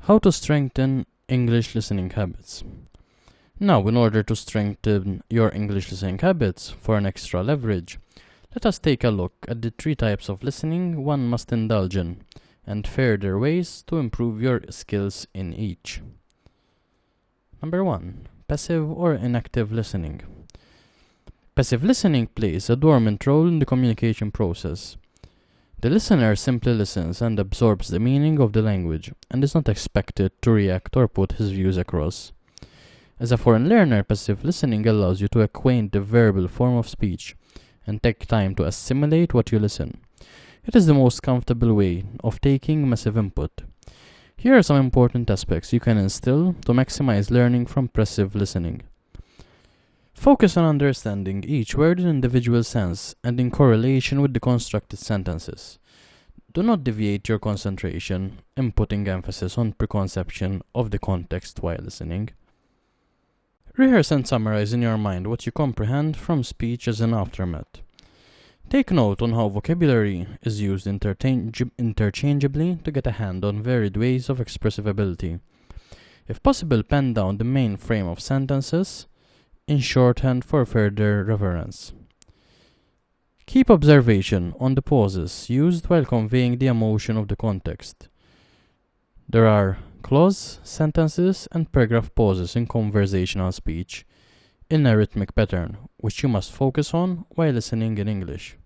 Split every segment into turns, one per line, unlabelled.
How to strengthen English listening habits. Now, in order to strengthen your English listening habits for an extra leverage, let us take a look at the 3 types of listening one must indulge in, and further ways to improve your skills in each. Number 1. Passive or inactive listening. Passive listening plays a dormant role in the communication process. The listener simply listens and absorbs the meaning of the language and is not expected to react or put his views across. As a foreign learner, passive listening allows you to acquaint the verbal form of speech and take time to assimilate what you listen. It is the most comfortable way of taking massive input. Here are some important aspects you can instill to maximize learning from passive listening. Focus on understanding each word in individual sense and in correlation with the constructed sentences. Do not deviate your concentration in putting emphasis on preconception of the context while listening. Rehearse and summarize in your mind what you comprehend from speech as an aftermath. Take note on how vocabulary is used interchangeably to get a hand on varied ways of expressive ability. If possible, pen down the main frame of sentences in shorthand for further reference. Keep observation on the pauses used while conveying the emotion of the context. There are clause, sentences, and paragraph pauses in conversational speech in a rhythmic pattern, which you must focus on while listening in English.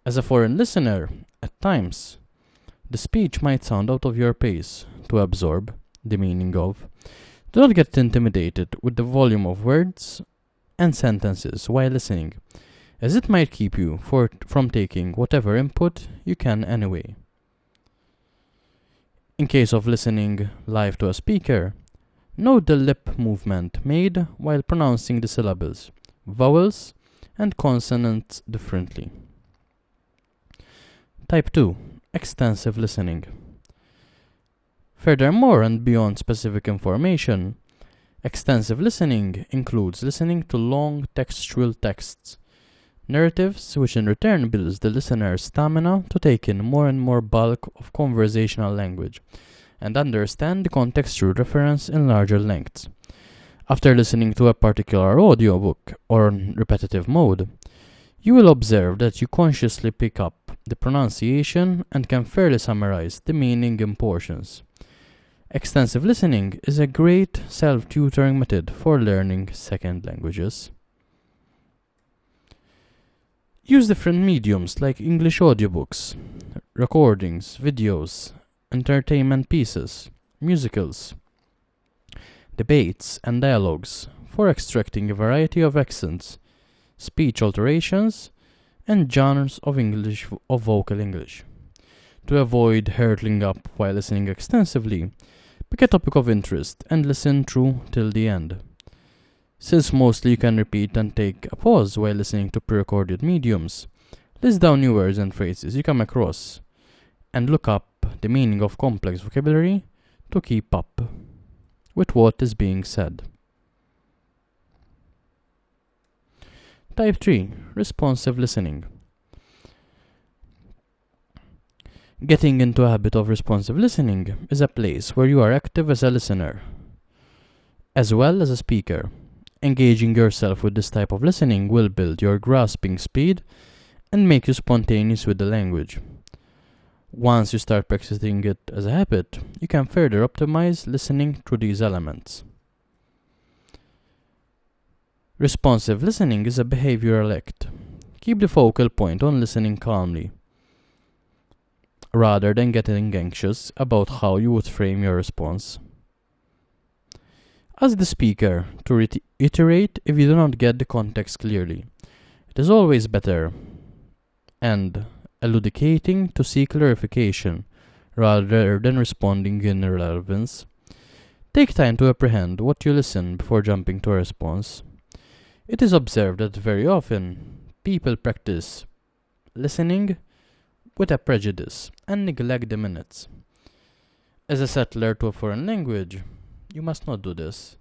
As a foreign listener, at times, the speech might sound out of your pace to absorb the meaning of. Do not get intimidated with the volume of words and sentences while listening, as it might keep you from taking whatever input you can anyway. In case of listening live to a speaker, note the lip movement made while pronouncing the syllables, vowels, and consonants differently. Type 2. Extensive listening. Furthermore, and beyond specific information, extensive listening includes listening to long textual texts, narratives, which in return builds the listener's stamina to take in more and more bulk of conversational language and understand the contextual reference in larger lengths. After listening to a particular audiobook or repetitive mode, you will observe that you consciously pick up the pronunciation and can fairly summarize the meaning in portions. Extensive listening is a great self-tutoring method for learning second languages. Use different mediums like English audiobooks, recordings, videos, entertainment pieces, musicals, debates, and dialogues for extracting a variety of accents, speech alterations, and genres of vocal English. To avoid hurtling up while listening extensively, pick a topic of interest and listen through till the end. Since mostly you can repeat and take a pause while listening to pre-recorded mediums, list down new words and phrases you come across and look up the meaning of complex vocabulary to keep up with what is being said. Type 3. Responsive listening. Getting into a habit of responsive listening is a place where you are active as a listener, as well as a speaker. Engaging yourself with this type of listening will build your grasping speed and make you spontaneous with the language. Once you start practicing it as a habit, you can further optimize listening through these elements. Responsive listening is a behavioral act. Keep the focal point on listening calmly, rather than getting anxious about how you would frame your response. Ask the speaker to reiterate if you do not get the context clearly. It is always better and elucidating to seek clarification rather than responding in irrelevance. Take time to apprehend what you listen before jumping to a response. It is observed that very often people practice listening with a prejudice and neglect the minutes. As a settler to a foreign language, you must not do this.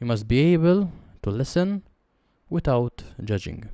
You must be able to listen without judging.